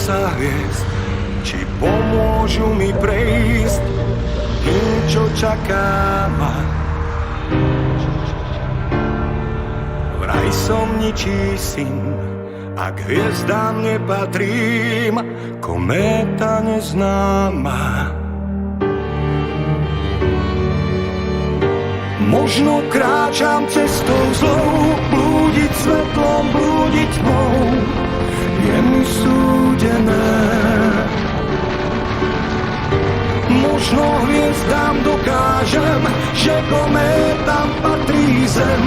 sa hviezd, či pomôžu mi prejsť tým, čo čaká ma. Vraj som ničí syn, a k hviezdám nepatrím, kométa neznáma. Možno kráčam cestou zlou, blúdiť svetlom, blúdiť tmou, je mi súdené. Možno hviezdám dokážem, že kométam patrí zem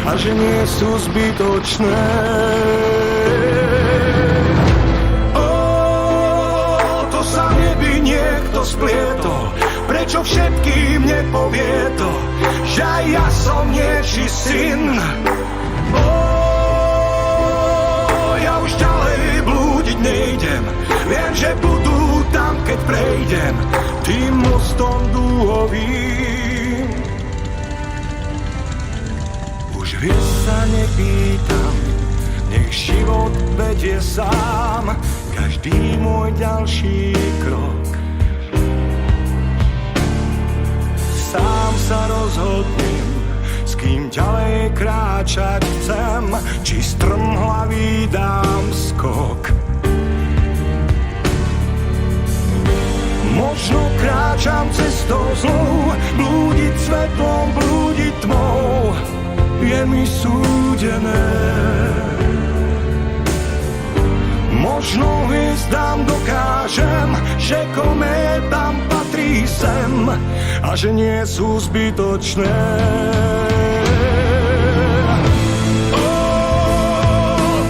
a že nie sú zbytočné. To sa v nebi niekto splietol, prečo všetkým nepovie to, že aj ja som niečí syn. Ja už ďalej blúdiť nejdem, viem, že budú tam, keď prejdem tým mostom dúhovým. Už viac sa nepýtam, nech život vedie sám každý môj ďalší krok. Sám sa rozhodnem, s kým ďalej kráčať chcem, či strmhlavý dám skok. Možno kráčam cestou zlou, blúdiť svetlom, blúdiť tmou, je mi súdené. Možno hviezdám dokážem, že kométam patrí sem a že nie sú zbytočné.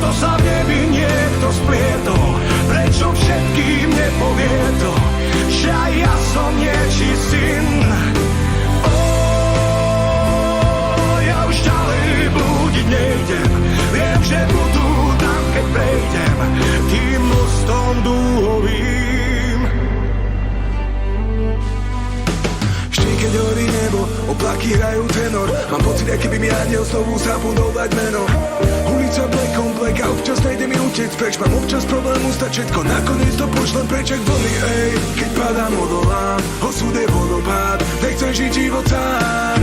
To sa v nebi niekto splietol, prečo všetkým nepovie to, že aj ja som niečí syn. Ja už ďalej blúdiť nejdem, viem, že budú tam, keď prejdem tým mostom dúhovým. Vždy, keď horí nebo, oblaky hrajú tenor, mám pocit, aký by mi aniel znovu zabudol dať meno. Ulica black on black a občas nejde mi utiec preč, mám občas problém ustať všetko, nakoniec to pošlem preč jak vlny, ej. Keď padám, odolám, osud je vodopád, nechcem žiť život sám.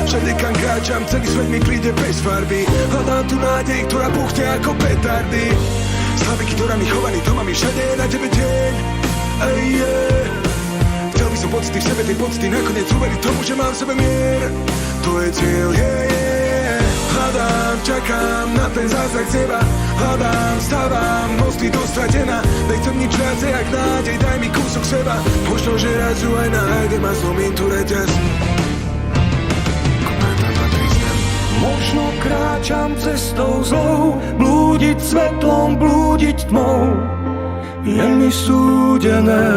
Všade kam kráčam, celý svet mi príde bez farby, hľadám tu nádej, ktorá buchne ako petardy. Slaviky, ktorá mi chovaný doma, mi všade je na tebe deň, ej, yeah. Chcel by som pocity v sebe, tej pocity nakoniec uveriť tomu, že mám v sebe mier. To je cieľ, yeah. Hľadám, čakám na ten zázrak z neba, hľadám, stávam, mosty do stratená. Nechcem nič viacej, jak nádej, daj mi kúsok seba. Možno, že raz ju aj nájdem a zlomím tu reťaz. Možno kráčam cestou zlou, blúdiť svetlom, blúdiť tmou, je mi súdené.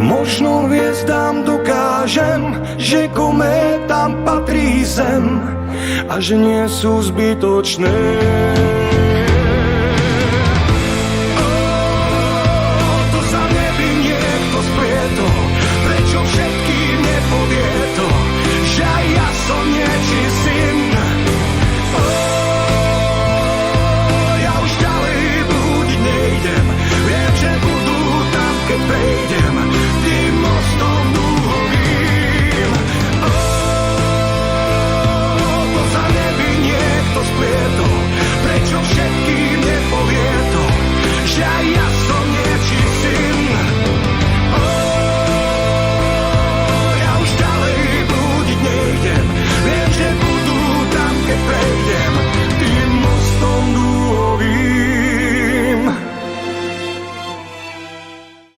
Možno hviezdám dokážem, že kométam patrí zem a že nie sú zbytočné.